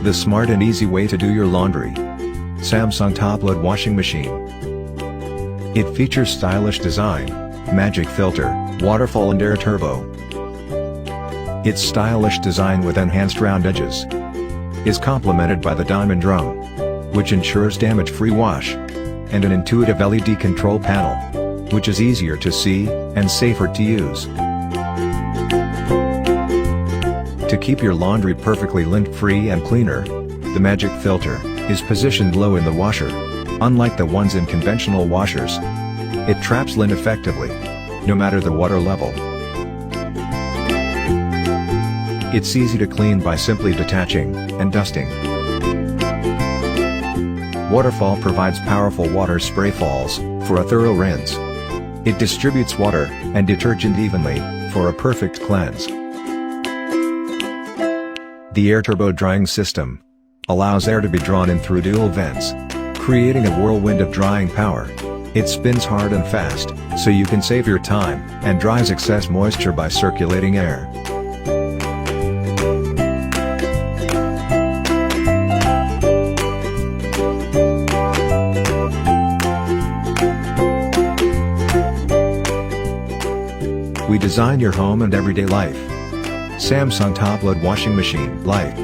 the smart and easy way to do your laundry. Samsung top-load washing machine. It features stylish design, magic filter, waterfall and air turbo. Its stylish design with enhanced round edges is complemented by the diamond drum, which ensures damage-free wash, and an intuitive LED control panel, which is easier to see and safer to use. To keep your laundry perfectly lint-free and cleaner, the magic filter is positioned low in the washer. Unlike the ones in conventional washers, it traps lint effectively, no matter the water level. It's easy to clean by simply detaching and dusting. Waterfall provides powerful water spray falls for a thorough rinse. It distributes water and detergent evenly for a perfect cleanse. The air turbo drying system allows air to be drawn in through dual vents, creating a whirlwind of drying power. It spins hard and fast, so you can save your time, and dries excess moisture by circulating air. We design your home and everyday life. Samsung top-load washing machine, Light.